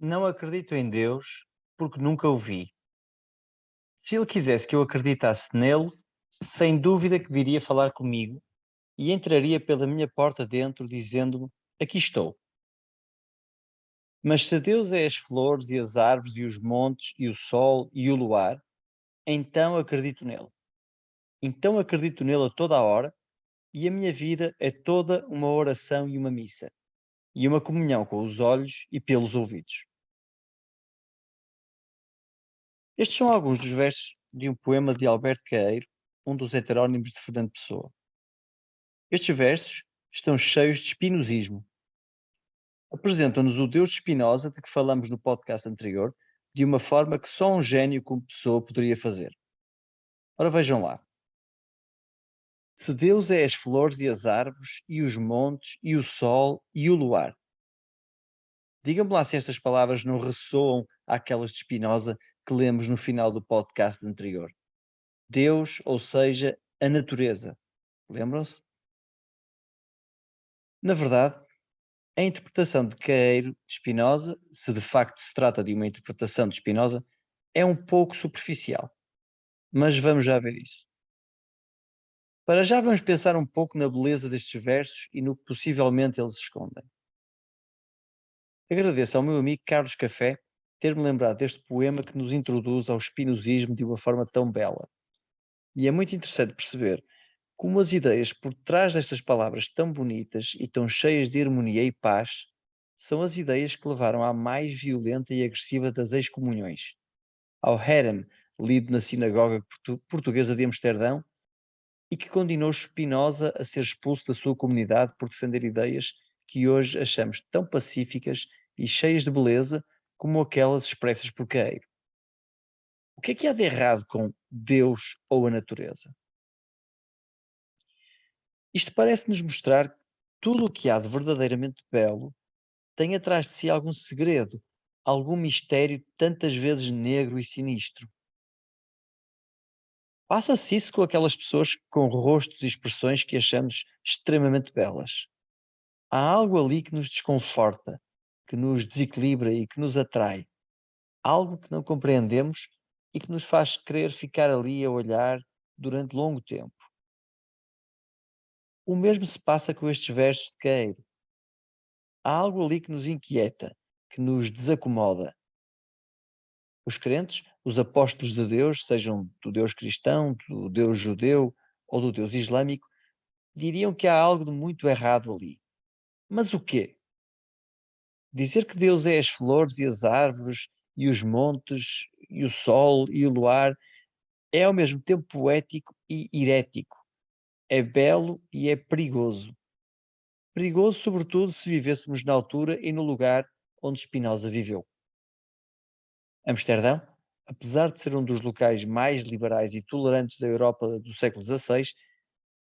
Não acredito em Deus porque nunca o vi. Se ele quisesse que eu acreditasse nele, sem dúvida que viria falar comigo e entraria pela minha porta dentro dizendo-me: Aqui estou. Mas se Deus é as flores e as árvores e os montes e o sol e o luar, então acredito nele. Então acredito nele a toda a hora e a minha vida é toda uma oração e uma missa e uma comunhão com os olhos e pelos ouvidos. Estes são alguns dos versos de um poema de Alberto Caeiro, um dos heterónimos de Fernando Pessoa. Estes versos estão cheios de espinosismo. Apresentam-nos o Deus de Spinoza, de que falamos no podcast anterior, de uma forma que só um gênio como Pessoa poderia fazer. Ora vejam lá. Se Deus é as flores e as árvores, e os montes, e o sol, e o luar. Digam-me lá se estas palavras não ressoam àquelas de Spinoza que lemos no final do podcast anterior. Deus, ou seja, a natureza. Lembram-se? Na verdade, a interpretação de Caeiro de Spinoza, se de facto se trata de uma interpretação de Spinoza, é um pouco superficial. Mas vamos já ver isso. Para já vamos pensar um pouco na beleza destes versos e no que possivelmente eles escondem. Agradeço ao meu amigo Carlos Café ter-me lembrado deste poema que nos introduz ao espinosismo de uma forma tão bela. E é muito interessante perceber como as ideias por trás destas palavras tão bonitas e tão cheias de harmonia e paz são as ideias que levaram à mais violenta e agressiva das excomunhões, ao Herem, lido na sinagoga portuguesa de Amsterdão, e que condenou Spinoza a ser expulso da sua comunidade por defender ideias que hoje achamos tão pacíficas e cheias de beleza como aquelas expressas por Caeiro. O que é há de errado com Deus ou a natureza? Isto parece-nos mostrar que tudo o que há de verdadeiramente belo tem atrás de si algum segredo, algum mistério tantas vezes negro e sinistro. Passa-se isso com aquelas pessoas com rostos e expressões que achamos extremamente belas. Há algo ali que nos desconforta, que nos desequilibra e que nos atrai. Algo que não compreendemos e que nos faz querer ficar ali a olhar durante longo tempo. O mesmo se passa com estes versos de Queiro. Há algo ali que nos inquieta, que nos desacomoda. Os crentes, os apóstolos de Deus, sejam do Deus cristão, do Deus judeu ou do Deus islâmico, diriam que há algo de muito errado ali. Mas o quê? Dizer que Deus é as flores e as árvores e os montes e o sol e o luar é ao mesmo tempo poético e herético. É belo e é perigoso. Perigoso, sobretudo, se vivêssemos na altura e no lugar onde Spinoza viveu. Amsterdão, apesar de ser um dos locais mais liberais e tolerantes da Europa do século XVI,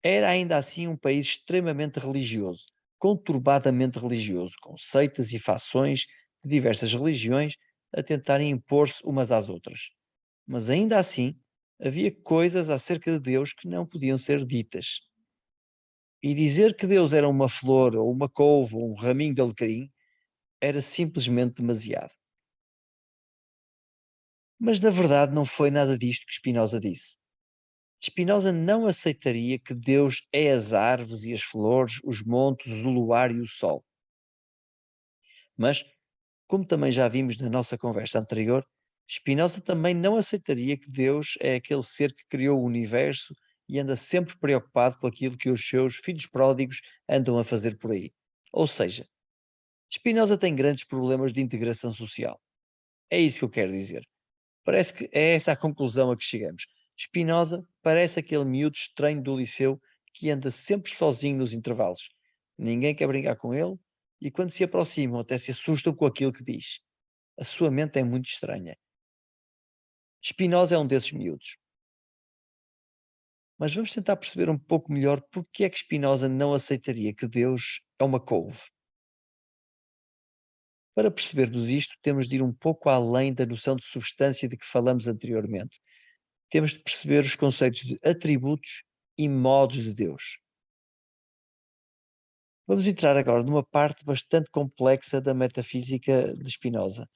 era ainda assim um país extremamente religioso, conturbadamente religioso, com seitas e fações de diversas religiões a tentarem impor-se umas às outras. Mas ainda assim, havia coisas acerca de Deus que não podiam ser ditas. E dizer que Deus era uma flor, ou uma couve, ou um raminho de alecrim, era simplesmente demasiado. Mas na verdade não foi nada disto que Spinoza disse. Spinoza não aceitaria que Deus é as árvores e as flores, os montes, o luar e o sol. Mas, como também já vimos na nossa conversa anterior, Spinoza também não aceitaria que Deus é aquele ser que criou o universo e anda sempre preocupado com aquilo que os seus filhos pródigos andam a fazer por aí. Ou seja, Spinoza tem grandes problemas de integração social. É isso que eu quero dizer. Parece que é essa a conclusão a que chegamos. Spinoza parece aquele miúdo estranho do liceu que anda sempre sozinho nos intervalos. Ninguém quer brincar com ele e quando se aproximam até se assustam com aquilo que diz. A sua mente é muito estranha. Spinoza é um desses miúdos. Mas vamos tentar perceber um pouco melhor porque é que Spinoza não aceitaria que Deus é uma couve. Para percebermos isto, temos de ir um pouco além da noção de substância de que falamos anteriormente. Temos de perceber os conceitos de atributos e modos de Deus. Vamos entrar agora numa parte bastante complexa da metafísica de Spinoza.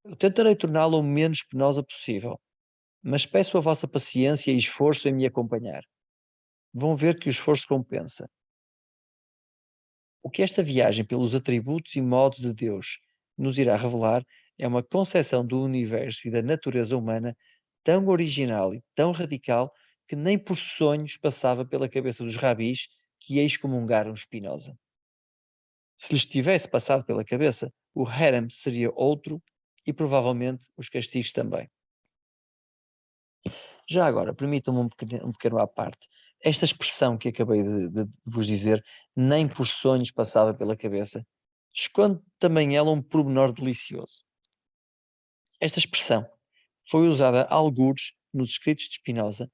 Eu tentarei torná-la o menos penosa possível, mas peço a vossa paciência e esforço em me acompanhar. Vão ver que o esforço compensa. O que esta viagem pelos atributos e modos de Deus nos irá revelar é uma concepção do universo e da natureza humana tão original e tão radical que nem por sonhos passava pela cabeça dos rabis que excomungaram Spinoza. Se lhes tivesse passado pela cabeça, o harem seria outro e provavelmente os castigos também. Já agora, permitam-me um pequeno à parte. Esta expressão que acabei de vos dizer, nem por sonhos passava pela cabeça, esconde também ela um pormenor delicioso. Esta expressão foi usada algures nos escritos de Spinoza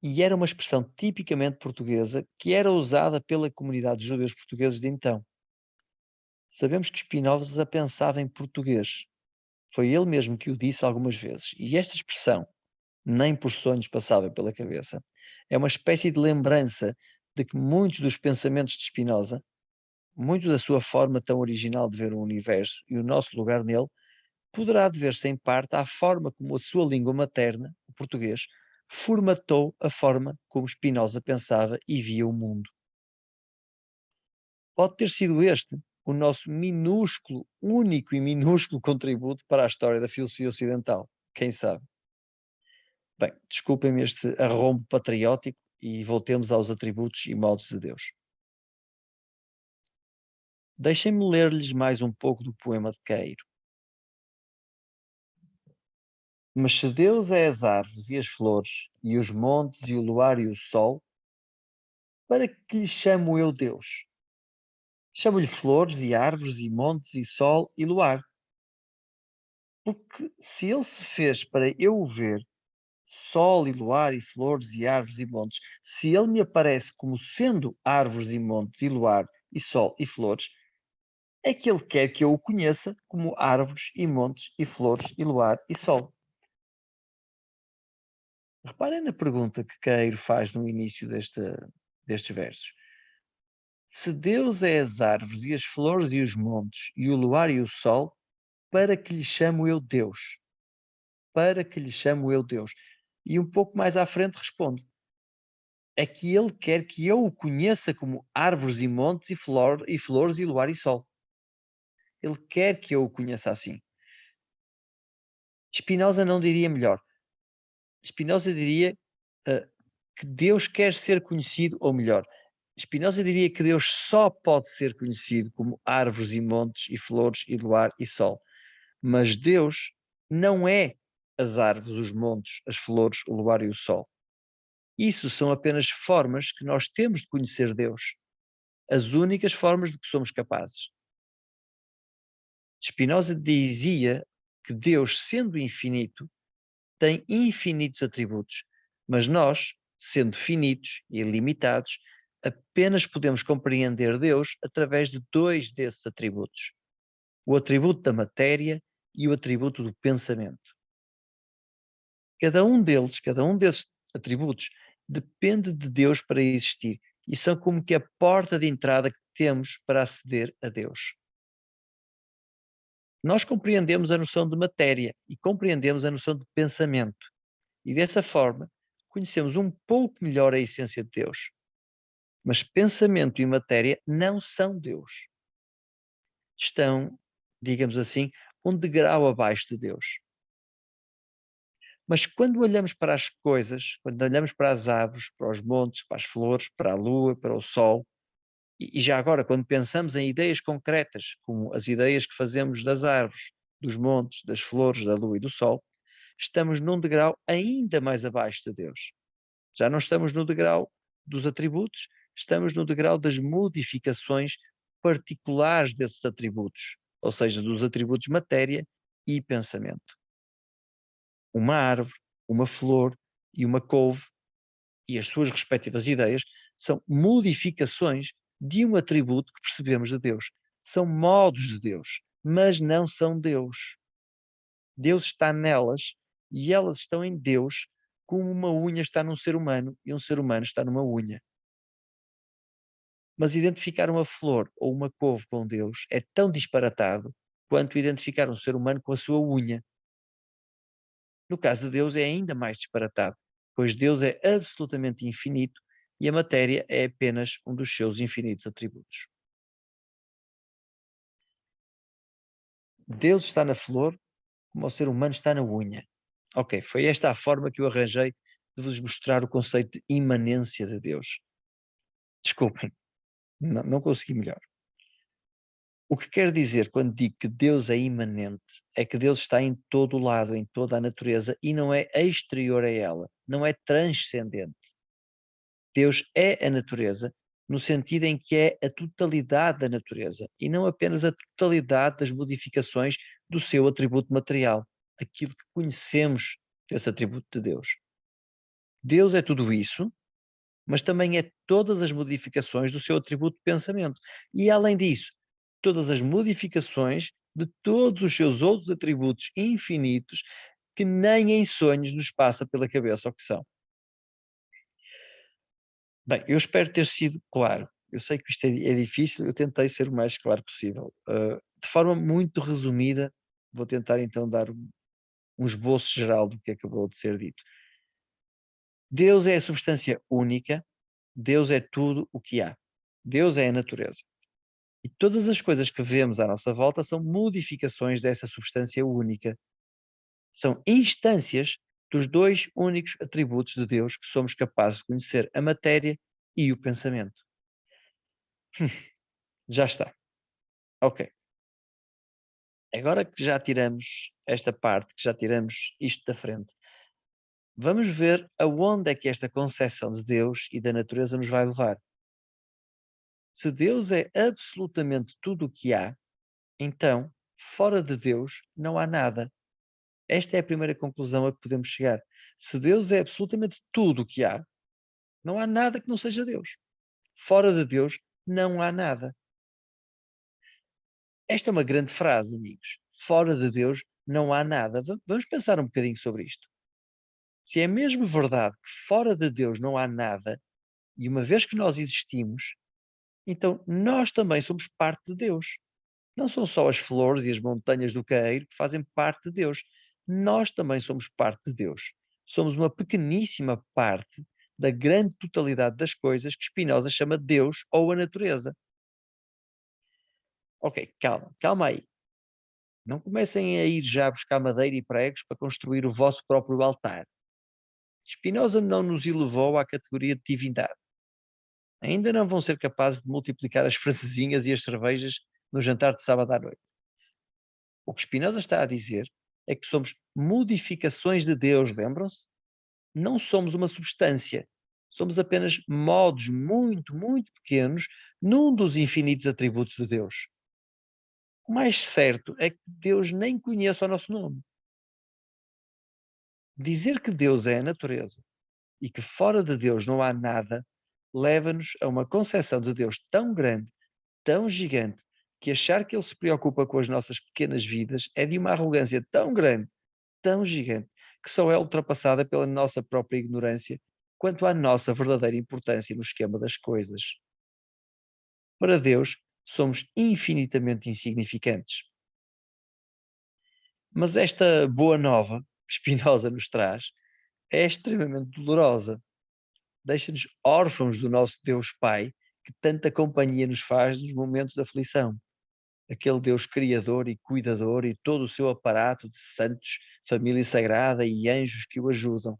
e era uma expressão tipicamente portuguesa que era usada pela comunidade de judeus portugueses de então. Sabemos que Spinoza pensava em português. Foi ele mesmo que o disse algumas vezes. E esta expressão, nem por sonhos passava pela cabeça, é uma espécie de lembrança de que muitos dos pensamentos de Spinoza, muito da sua forma tão original de ver o universo e o nosso lugar nele, poderá dever-se em parte à forma como a sua língua materna, o português, formatou a forma como Spinoza pensava e via o mundo. Pode ter sido este o nosso minúsculo, único e minúsculo contributo para a história da filosofia ocidental. Quem sabe? Bem, desculpem-me este arrombo patriótico e voltemos aos atributos e modos de Deus. Deixem-me ler-lhes mais um pouco do poema de Queiro. Mas se Deus é as árvores e as flores, e os montes e o luar e o sol, para que lhe chamo eu Deus? Chamo-lhe flores e árvores e montes e sol e luar. Porque se ele se fez para eu o ver, sol e luar e flores e árvores e montes, se ele me aparece como sendo árvores e montes e luar e sol e flores, é que ele quer que eu o conheça como árvores e montes e flores e luar e sol. Reparem na pergunta que Queiro faz no início destes versos. Se Deus é as árvores e as flores e os montes e o luar e o sol, para que lhe chamo eu Deus? Para que lhe chamo eu Deus? E um pouco mais à frente responde: é que ele quer que eu o conheça como árvores e montes e flores e luar e sol. Ele quer que eu o conheça assim. Spinoza não diria melhor. Spinoza diria que Deus quer ser conhecido, ou melhor, Spinoza diria que Deus só pode ser conhecido como árvores e montes e flores e luar e sol. Mas Deus não é as árvores, os montes, as flores, o luar e o sol. Isso são apenas formas que nós temos de conhecer Deus. As únicas formas de que somos capazes. Spinoza dizia que Deus, sendo infinito, tem infinitos atributos, mas nós, sendo finitos e limitados, apenas podemos compreender Deus através de dois desses atributos: o atributo da matéria e o atributo do pensamento. Cada um desses atributos, depende de Deus para existir e são como que a porta de entrada que temos para aceder a Deus. Nós compreendemos a noção de matéria e compreendemos a noção de pensamento. E dessa forma, conhecemos um pouco melhor a essência de Deus. Mas pensamento e matéria não são Deus. Estão, digamos assim, um degrau abaixo de Deus. Mas quando olhamos para as coisas, quando olhamos para as árvores, para os montes, para as flores, para a lua, para o sol, e já agora, quando pensamos em ideias concretas, como as ideias que fazemos das árvores, dos montes, das flores, da lua e do sol, estamos num degrau ainda mais abaixo de Deus. Já não estamos no degrau dos atributos, estamos no degrau das modificações particulares desses atributos, ou seja, dos atributos matéria e pensamento. Uma árvore, uma flor e uma couve e as suas respectivas ideias são modificações de um atributo que percebemos de Deus. São modos de Deus, mas não são Deus. Deus está nelas e elas estão em Deus, como uma unha está num ser humano e um ser humano está numa unha. Mas identificar uma flor ou uma couve com Deus é tão disparatado quanto identificar um ser humano com a sua unha. No caso de Deus é ainda mais disparatado, pois Deus é absolutamente infinito e a matéria é apenas um dos seus infinitos atributos. Deus está na flor como o ser humano está na unha. Ok, foi esta a forma que eu arranjei de vos mostrar o conceito de imanência de Deus. Desculpem, não consegui melhor. O que quer dizer quando digo que Deus é imanente é que Deus está em todo o lado, em toda a natureza e não é exterior a ela, não é transcendente. Deus é a natureza no sentido em que é a totalidade da natureza e não apenas a totalidade das modificações do seu atributo material, aquilo que conhecemos desse atributo de Deus. Deus é tudo isso, mas também é todas as modificações do seu atributo de pensamento. E, além disso, todas as modificações de todos os seus outros atributos infinitos que nem em sonhos nos passa pela cabeça o que são. Bem, eu espero ter sido claro. Eu sei que isto é difícil, eu tentei ser o mais claro possível. De forma muito resumida, vou tentar então dar um esboço geral do que acabou de ser dito. Deus é a substância única, Deus é tudo o que há. Deus é a natureza. E todas as coisas que vemos à nossa volta são modificações dessa substância única. São instâncias dos dois únicos atributos de Deus que somos capazes de conhecer, a matéria e o pensamento. Já está. Ok. Agora que já tiramos esta parte, que já tiramos isto da frente, vamos ver aonde é que esta concepção de Deus e da natureza nos vai levar. Se Deus é absolutamente tudo o que há, então, fora de Deus, não há nada. Esta é a primeira conclusão a que podemos chegar. Se Deus é absolutamente tudo o que há, não há nada que não seja Deus. Fora de Deus, não há nada. Esta é uma grande frase, amigos. Fora de Deus, não há nada. Vamos pensar um bocadinho sobre isto. Se é mesmo verdade que fora de Deus não há nada, e uma vez que nós existimos, então nós também somos parte de Deus. Não são só as flores e as montanhas do Caeiro que fazem parte de Deus. Nós também somos parte de Deus. Somos uma pequeníssima parte da grande totalidade das coisas que Spinoza chama de Deus ou a natureza. Ok, calma aí. Não comecem a ir já buscar madeira e pregos para construir o vosso próprio altar. Spinoza não nos elevou à categoria de divindade. Ainda não vão ser capazes de multiplicar as francesinhas e as cervejas no jantar de sábado à noite. O que Spinoza está a dizer é que somos modificações de Deus, lembram-se? Não somos uma substância. Somos apenas modos muito, muito pequenos num dos infinitos atributos de Deus. O mais certo é que Deus nem conhece o nosso nome. Dizer que Deus é a natureza e que fora de Deus não há nada leva-nos a uma concepção de Deus tão grande, tão gigante, que achar que Ele se preocupa com as nossas pequenas vidas é de uma arrogância tão grande, tão gigante, que só é ultrapassada pela nossa própria ignorância quanto à nossa verdadeira importância no esquema das coisas. Para Deus, somos infinitamente insignificantes. Mas esta boa nova que Spinoza nos traz é extremamente dolorosa. Deixa-nos órfãos do nosso Deus Pai, que tanta companhia nos faz nos momentos de aflição. Aquele Deus criador e cuidador e todo o seu aparato de santos, família sagrada e anjos que o ajudam.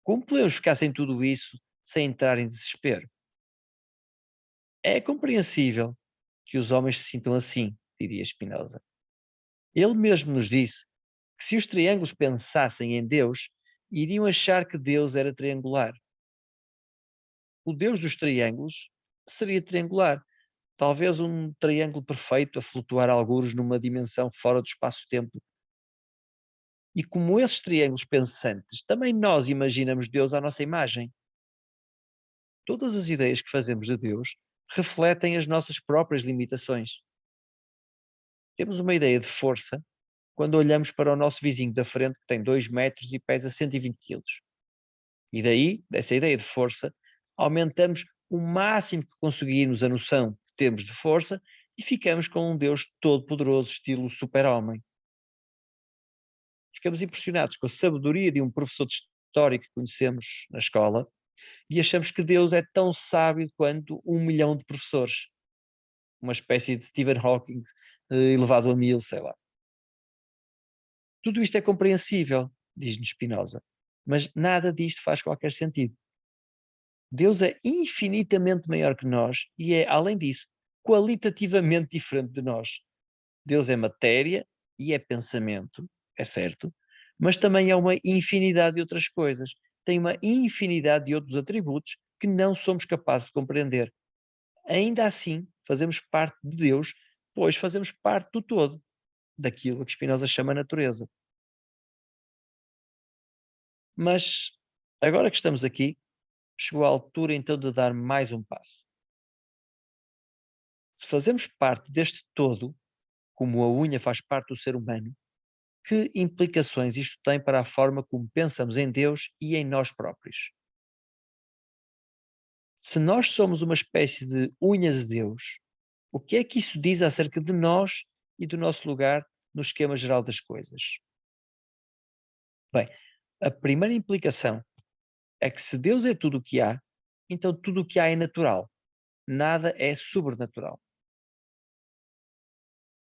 Como podemos ficar sem tudo isso sem entrar em desespero? É compreensível que os homens se sintam assim, diria Spinoza. Ele mesmo nos disse que se os triângulos pensassem em Deus, iriam achar que Deus era triangular. O Deus dos triângulos seria triangular. Talvez um triângulo perfeito a flutuar algures numa dimensão fora do espaço-tempo. E como esses triângulos pensantes, também nós imaginamos Deus à nossa imagem. Todas as ideias que fazemos de Deus refletem as nossas próprias limitações. Temos uma ideia de força quando olhamos para o nosso vizinho da frente que tem 2 metros e pesa 120 quilos. E daí, dessa ideia de força, aumentamos o máximo que conseguirmos a noção que temos de força e ficamos com um Deus todo-poderoso, estilo super-homem. Ficamos impressionados com a sabedoria de um professor de história que conhecemos na escola e achamos que Deus é tão sábio quanto 1 milhão de professores. Uma espécie de Stephen Hawking elevado a 1000, sei lá. Tudo isto é compreensível, diz-nos Spinoza, mas nada disto faz qualquer sentido. Deus é infinitamente maior que nós e é, além disso, qualitativamente diferente de nós. Deus é matéria e é pensamento, é certo, mas também é uma infinidade de outras coisas. Tem uma infinidade de outros atributos que não somos capazes de compreender. Ainda assim, fazemos parte de Deus, pois fazemos parte do todo, daquilo que Spinoza chama natureza. Mas, agora que estamos aqui, chegou a altura então de dar mais um passo. Se fazemos parte deste todo, como a unha faz parte do ser humano, que implicações isto tem para a forma como pensamos em Deus e em nós próprios? Se nós somos uma espécie de unha de Deus, o que é que isso diz acerca de nós e do nosso lugar no esquema geral das coisas? Bem, a primeira implicação é que se Deus é tudo o que há, então tudo o que há é natural. Nada é sobrenatural.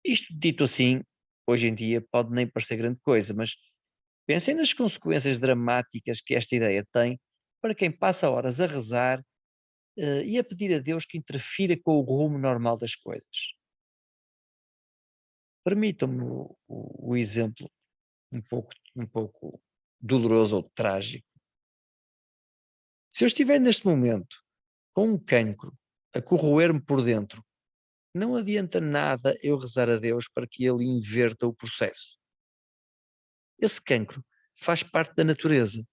Isto dito assim, hoje em dia pode nem parecer grande coisa, mas pensem nas consequências dramáticas que esta ideia tem para quem passa horas a rezar e a pedir a Deus que interfira com o rumo normal das coisas. Permitam-me o exemplo um pouco doloroso ou trágico. Se eu estiver neste momento com um cancro a corroer-me por dentro, não adianta nada eu rezar a Deus para que ele inverta o processo. Esse cancro faz parte da natureza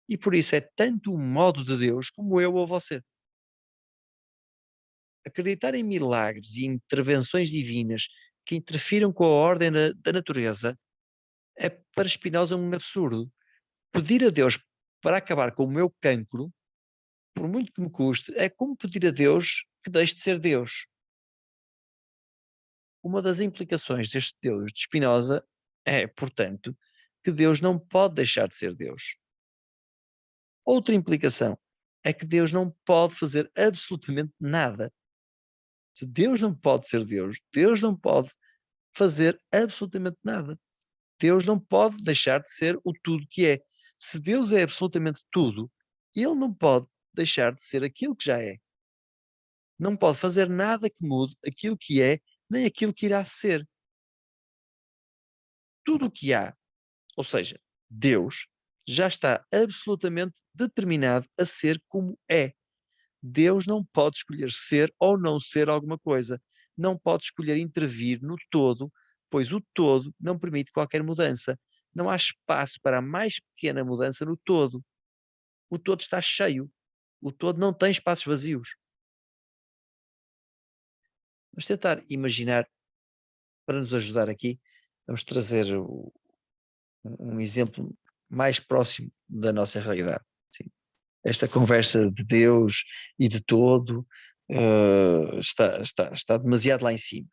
e por isso é tanto o modo de Deus como eu ou você. Acreditar em milagres e intervenções divinas que interfiram com a ordem da natureza é para Spinoza um absurdo. Pedir a Deus para acabar com o meu cancro, por muito que me custe, é como pedir a Deus que deixe de ser Deus. Uma das implicações deste Deus de Spinoza é, portanto, que Deus não pode deixar de ser Deus. Outra implicação é que Deus não pode fazer absolutamente nada. Se Deus não pode ser Deus, Deus não pode fazer absolutamente nada. Deus não pode deixar de ser o tudo que é. Se Deus é absolutamente tudo, ele não pode deixar de ser aquilo que já é. Não pode fazer nada que mude aquilo que é, nem aquilo que irá ser. Tudo o que há, ou seja, Deus, já está absolutamente determinado a ser como é. Deus não pode escolher ser ou não ser alguma coisa. Não pode escolher intervir no todo, pois o todo não permite qualquer mudança. Não há espaço para a mais pequena mudança no todo. O todo está cheio. O todo não tem espaços vazios. Vamos tentar imaginar, para nos ajudar aqui, vamos trazer um exemplo mais próximo da nossa realidade. Sim. Esta conversa de Deus e de todo está demasiado lá em cima.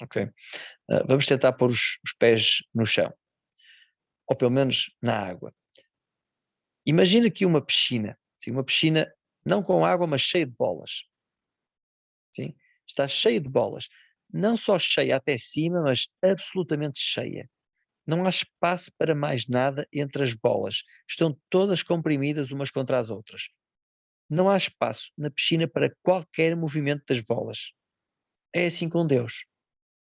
Ok? Vamos tentar pôr os pés no chão, ou pelo menos na água. Imagina aqui uma piscina, sim, uma piscina não com água, mas cheia de bolas. Sim? Está cheia de bolas. Não só cheia até cima, mas absolutamente cheia. Não há espaço para mais nada entre as bolas. Estão todas comprimidas umas contra as outras. Não há espaço na piscina para qualquer movimento das bolas. É assim com Deus.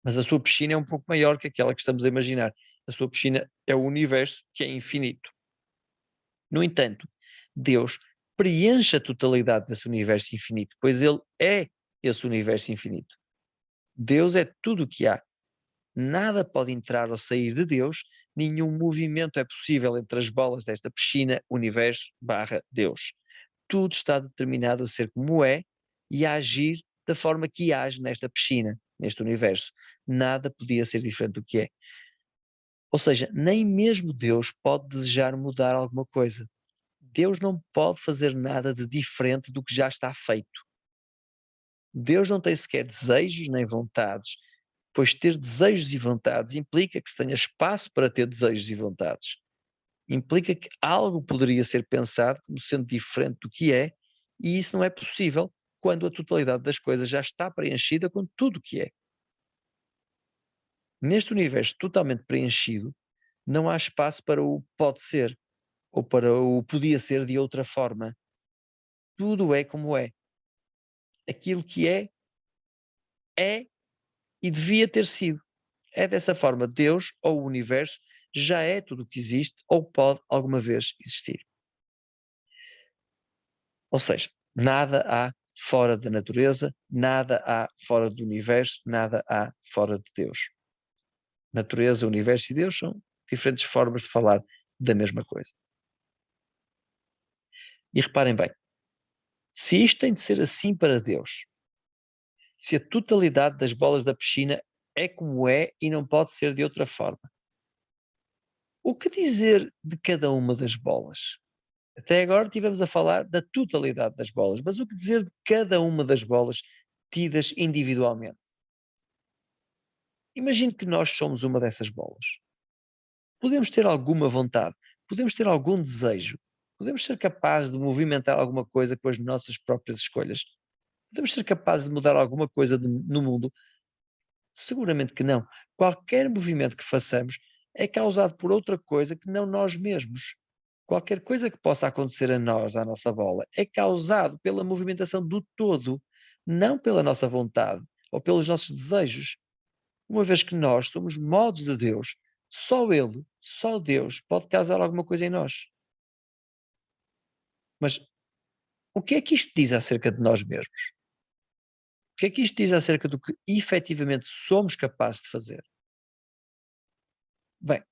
Mas a sua piscina é um pouco maior que aquela que estamos a imaginar. A sua piscina é o universo, que é infinito. No entanto, Deus preenche a totalidade desse universo infinito, pois Ele é esse universo infinito. Deus é tudo o que há. Nada pode entrar ou sair de Deus, nenhum movimento é possível entre as bolas desta piscina, universo barra Deus. Tudo está determinado a ser como é e a agir da forma que age nesta piscina, neste universo. Nada podia ser diferente do que é. Ou seja, nem mesmo Deus pode desejar mudar alguma coisa. Deus não pode fazer nada de diferente do que já está feito. Deus não tem sequer desejos nem vontades, pois ter desejos e vontades implica que se tenha espaço para ter desejos e vontades. Implica que algo poderia ser pensado como sendo diferente do que é, e isso não é possível quando a totalidade das coisas já está preenchida com tudo o que é. Neste universo totalmente preenchido, não há espaço para o pode ser ou para o podia ser de outra forma. Tudo é como é. Aquilo que é e devia ter sido. É dessa forma, Deus ou o universo já é tudo o que existe ou pode alguma vez existir. Ou seja, nada há fora da natureza, nada há fora do universo, nada há fora de Deus. Natureza, universo e Deus são diferentes formas de falar da mesma coisa. E reparem bem, se isto tem de ser assim para Deus, se a totalidade das bolas da piscina é como é e não pode ser de outra forma, o que dizer de cada uma das bolas? Até agora estivemos a falar da totalidade das bolas, mas o que dizer de cada uma das bolas tidas individualmente? Imagine que nós somos uma dessas bolas. Podemos ter alguma vontade, podemos ter algum desejo, podemos ser capazes de movimentar alguma coisa com as nossas próprias escolhas, podemos ser capazes de mudar alguma coisa no mundo? Seguramente que não. Qualquer movimento que façamos é causado por outra coisa que não nós mesmos. Qualquer coisa que possa acontecer a nós, à nossa bola, é causado pela movimentação do todo, não pela nossa vontade ou pelos nossos desejos. Uma vez que nós somos modos de Deus, só Ele, só Deus pode causar alguma coisa em nós. Mas o que é que isto diz acerca de nós mesmos? O que é que isto diz acerca do que efetivamente somos capazes de fazer? Bem,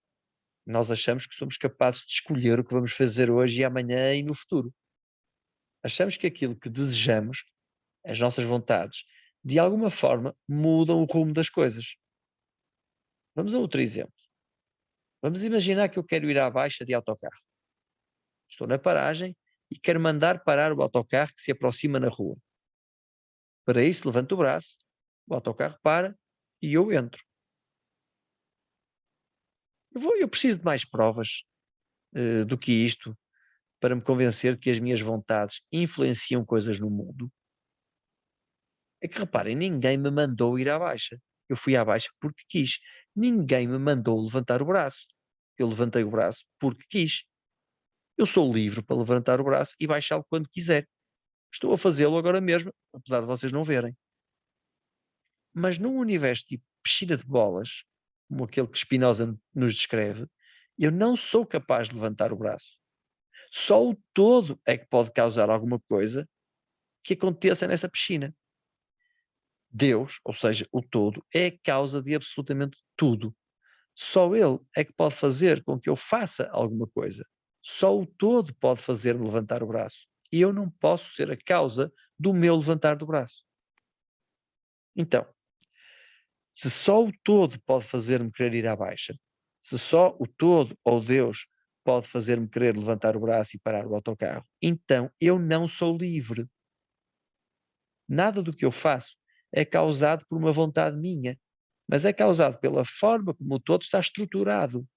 nós achamos que somos capazes de escolher o que vamos fazer hoje e amanhã e no futuro. Achamos que aquilo que desejamos, as nossas vontades, de alguma forma mudam o rumo das coisas. Vamos a outro exemplo. Vamos imaginar que eu quero ir à baixa de autocarro. Estou na paragem e quero mandar parar o autocarro que se aproxima na rua. Para isso, levanto o braço, o autocarro para e eu entro. Eu preciso de mais provas do que isto para me convencer que as minhas vontades influenciam coisas no mundo. É que reparem, ninguém me mandou ir à baixa. Eu fui à baixa porque quis. Ninguém me mandou levantar o braço. Eu levantei o braço porque quis. Eu sou livre para levantar o braço e baixá-lo quando quiser. Estou a fazê-lo agora mesmo, apesar de vocês não verem. Mas num universo tipo piscina de bolas, como aquele que Spinoza nos descreve, eu não sou capaz de levantar o braço. Só o todo é que pode causar alguma coisa que aconteça nessa piscina. Deus, ou seja, o todo, é a causa de absolutamente tudo. Só Ele é que pode fazer com que eu faça alguma coisa. Só o todo pode fazer-me levantar o braço. E eu não posso ser a causa do meu levantar do braço. Então, se só o todo pode fazer-me querer ir à baixa, se só o todo ou Deus pode fazer-me querer levantar o braço e parar o autocarro, então eu não sou livre. Nada do que eu faço é causado por uma vontade minha, mas é causado pela forma como o todo está estruturado.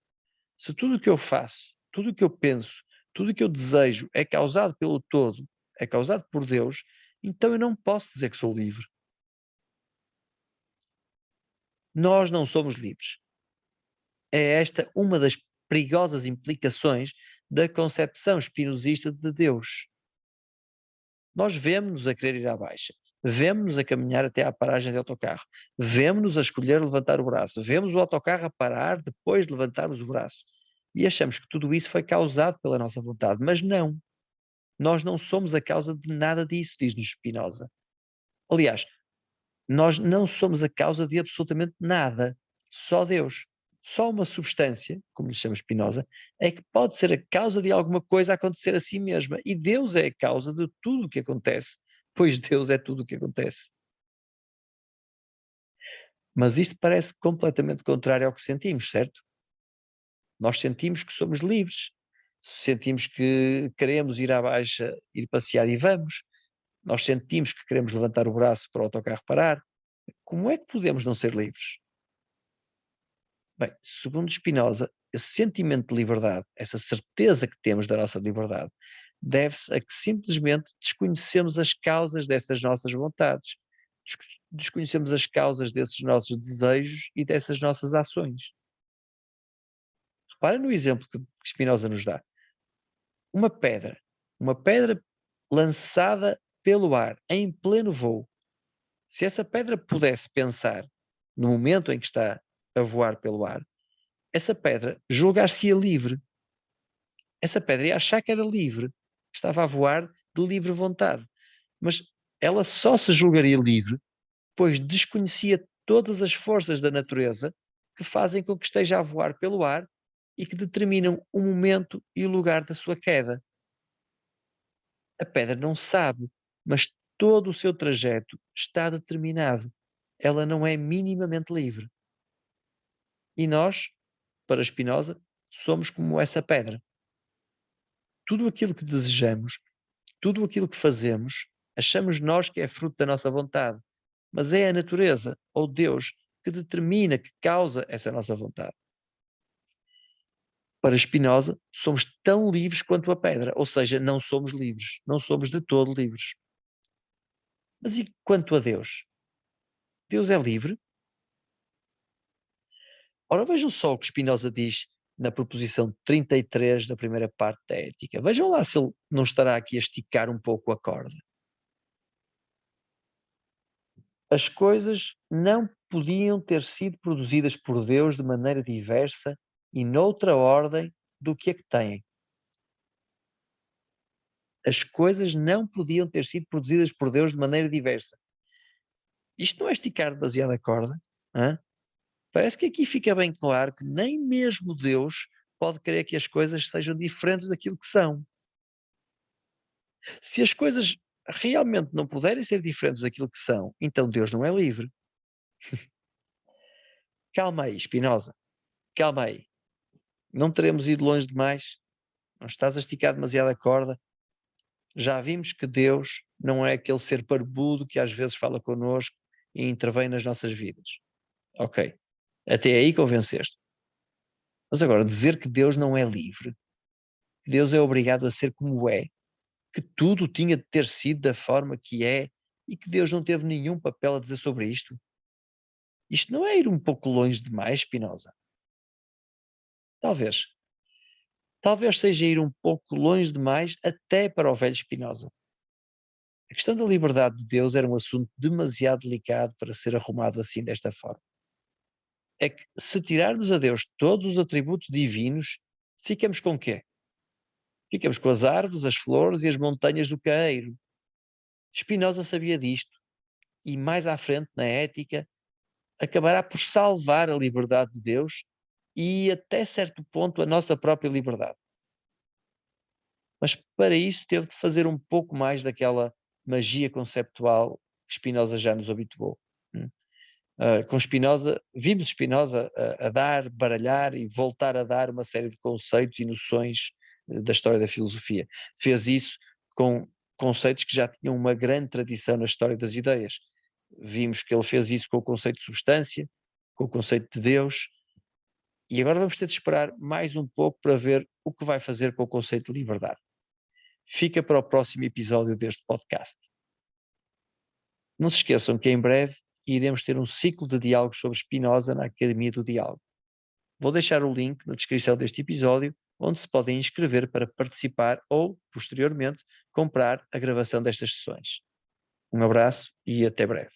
Se tudo o que eu faço, tudo o que eu penso, tudo o que eu desejo é causado pelo todo, é causado por Deus, então eu não posso dizer que sou livre. Nós não somos livres. É esta uma das perigosas implicações da concepção espinosista de Deus. Nós vemos-nos a querer ir à baixa, vemos-nos a caminhar até à paragem de autocarro, vemos-nos a escolher levantar o braço, vemos o autocarro a parar depois de levantarmos o braço e achamos que tudo isso foi causado pela nossa vontade, mas não. Nós não somos a causa de nada disso, diz-nos Spinoza. Aliás, nós não somos a causa de absolutamente nada, só Deus. Só uma substância, como lhe chama Spinoza, é que pode ser a causa de alguma coisa acontecer a si mesma. E Deus é a causa de tudo o que acontece, pois Deus é tudo o que acontece. Mas isto parece completamente contrário ao que sentimos, certo? Nós sentimos que somos livres, sentimos que queremos ir à baixa, ir passear e vamos, nós sentimos que queremos levantar o braço para o autocarro parar, como é que podemos não ser livres? Bem, segundo Spinoza, esse sentimento de liberdade, essa certeza que temos da nossa liberdade, deve-se a que simplesmente desconhecemos as causas dessas nossas vontades, desconhecemos as causas desses nossos desejos e dessas nossas ações. Repara no exemplo que Spinoza nos dá. Uma pedra lançada pelo ar em pleno voo. Se essa pedra pudesse pensar no momento em que está a voar pelo ar, essa pedra julgar-se-ia livre. Essa pedra ia achar que era livre, estava a voar de livre vontade. Mas ela só se julgaria livre, pois desconhecia todas as forças da natureza que fazem com que esteja a voar pelo ar e que determinam o momento e o lugar da sua queda. A pedra não sabe, mas todo o seu trajeto está determinado. Ela não é minimamente livre. E nós, para Spinoza, somos como essa pedra. Tudo aquilo que desejamos, tudo aquilo que fazemos, achamos nós que é fruto da nossa vontade, mas é a natureza ou Deus que determina, que causa essa nossa vontade. Para Spinoza, somos tão livres quanto a pedra, ou seja, não somos livres, não somos de todo livres. Mas e quanto a Deus? Deus é livre? Ora, vejam só o que Spinoza diz na proposição 33 da primeira parte da Ética. Vejam lá se ele não estará aqui a esticar um pouco a corda. As coisas não podiam ter sido produzidas por Deus de maneira diversa e noutra ordem do que a que têm. As coisas não podiam ter sido produzidas por Deus de maneira diversa. Isto não é esticar demasiado a corda? Hã? Parece que aqui fica bem claro que nem mesmo Deus pode querer que as coisas sejam diferentes daquilo que são. Se as coisas realmente não puderem ser diferentes daquilo que são, então Deus não é livre. Calma aí, Spinoza. Calma aí. Não teremos ido longe demais? Não estás a esticar demasiado a corda? Já vimos que Deus não é aquele ser barbudo que às vezes fala connosco e intervém nas nossas vidas. Ok. Até aí convenceste. Mas agora, dizer que Deus não é livre, que Deus é obrigado a ser como é, que tudo tinha de ter sido da forma que é e que Deus não teve nenhum papel a dizer sobre isto, isto não é ir um pouco longe demais, Spinoza? Talvez. Talvez seja ir um pouco longe demais até para o velho Spinoza. A questão da liberdade de Deus era um assunto demasiado delicado para ser arrumado assim desta forma. É que se tirarmos a Deus todos os atributos divinos, ficamos com o quê? Ficamos com as árvores, as flores e as montanhas do Caeiro. Spinoza sabia disto e mais à frente, na Ética, acabará por salvar a liberdade de Deus e, até certo ponto, a nossa própria liberdade. Mas para isso teve de fazer um pouco mais daquela magia conceptual que Spinoza já nos habituou. Com Spinoza, vimos Spinoza a dar, baralhar e voltar a dar uma série de conceitos e noções da história da filosofia. Fez isso com conceitos que já tinham uma grande tradição na história das ideias. Vimos que ele fez isso com o conceito de substância, com o conceito de Deus, e agora vamos ter de esperar mais um pouco para ver o que vai fazer com o conceito de liberdade. Fica para o próximo episódio deste podcast. Não se esqueçam que em breve iremos ter um ciclo de diálogos sobre Spinoza na Academia do Diálogo. Vou deixar o link na descrição deste episódio, onde se podem inscrever para participar ou, posteriormente, comprar a gravação destas sessões. Um abraço e até breve.